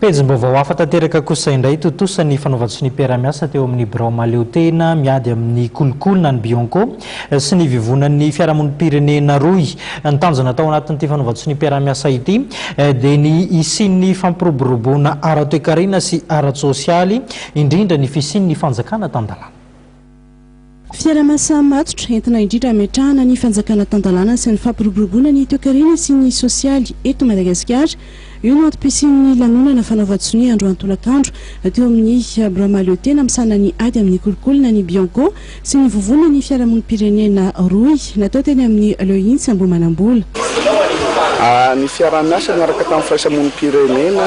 Pejim-baovao hafa tanteraka kosa indray totosan'ny fanaova-tsy ny mpiara-miasa teo amin'ny birao Mahaleotena miady amin'ny kolokolona ny Bianco sy ny vivonan'ny fiarahamonim-pirenena roy. Ny tanjona tao anatin'ity fanaova-tsy ny mpiara-miasa ity dia ny isin'ny fampiroboroboana ara-toekarena sy ara-tsosialy indrindra ny fisian'ny fanjakana tan-dalàna. Fiara-miasa matotra entina indrindra hametrahana ny fanjakana tan-dalàna sy ny fampiroboroboana ny toekarena sy ny sosialy eto Madagasikara. Io no antom-pisian'ny lanonana fanaova-tsonia andro antolakandro teo amin'ny birao Mahaleotena misana ny ady amin'ny kolokolona ny Bianco sy ny vovona ny fiarahamonim-pirenena roy natao teny amin'ny Lohinsy Ambohimanambola. Ny fiara-miasa miaraka tamin'ny firaisamonim-pirenena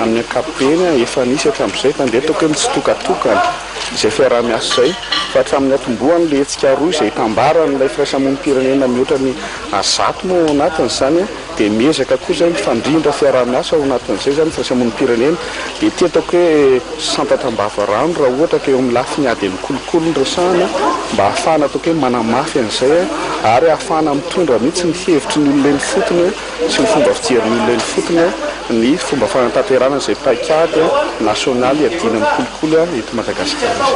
amin'ny ankapobeny efa nisy hatramin'izay tandeha toko hoe mitsitokatokana izay fiara-miasa izay fa hatramin'ny atombohany le hetsika roy izay tambaran'ilay firaisamonim-pirenena mihoatra ny zato no ao anatin'izany dia miezaka koa izay mifandrindra fiara-miasa ao anatin'izay zany firaisamonim-pirenena dia tia ataoko hoe santatra-mbava rano raha ohatra ka eo amin'ny lafiny ady amin'ny kolokolo ny resahana mba ahafahana ataoko hoe manamafy an'izay ary ahafahana mitondra mihitsy ny hevitry ny olona eny fotony sy ny fomba fijerin'ny olona eny fotony ny fomba fanatanterana izay paikady nasionaly adina amin'ny kolokolo eto Madagasikara.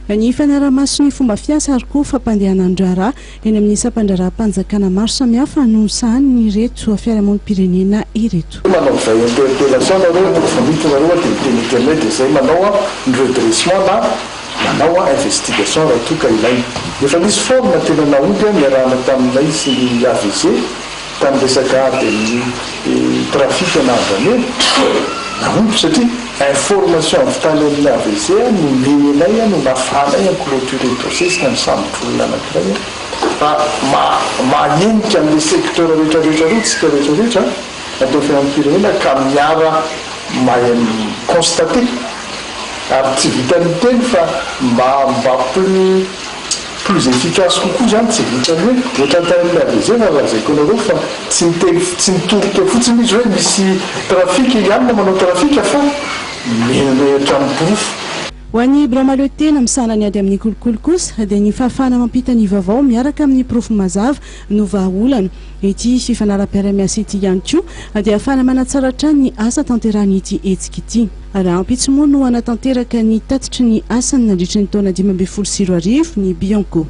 Ny fanarahamaso ny fomba fiasa ary koa fampandehanan-draharaha eny amin'ny isam-pandraraha-panjakana maro samihafa no sahan'ny reto fiarahamonim-pirenena ireto. Manao izay interpellation nareo famitonareo dia miteny internet dia izay manao ny redressement na manao investigation raha toa ka ilaina. Efa misy forme tena naondy miarahana tamin'ilay sy ny AVG tamin'ny resaka dia ny trafic an'androny naondy satria information avy tany amin'ny AVG no menay no nafanay ny clôture dossier sy ny sambotrolona anankiray mahenika amin'ny secteur rehetrarehetra reo tsika rehetrarehetra natao fiarahamonim-pirenena ka miara constate ary tsy vitany teny fa mba plus efficace kokoa zany tsy vitany hoe ohatran'ny AVG fa lazaiko anareo fa tsy mitoroka fotsiny izy hoe misy trafika ihany manao trafika fa menahatra amin'ny porofo. Ho an'ny birao Mahaleotena misana ny ady amin'ny kolokolo kosa dia ny fahafahana mampita ny vaovao miaraka amin'ny porofo mazava no vahaolana. Ity fifanara-piara-miasa ity ihany koa dia ahafahana manatsaratra ny asa tanterahany ity hetsika ity. Ary ampitsy moa no anatanteraka ny tatitry ny asany nandritry ny taona 2024 ny Bianco.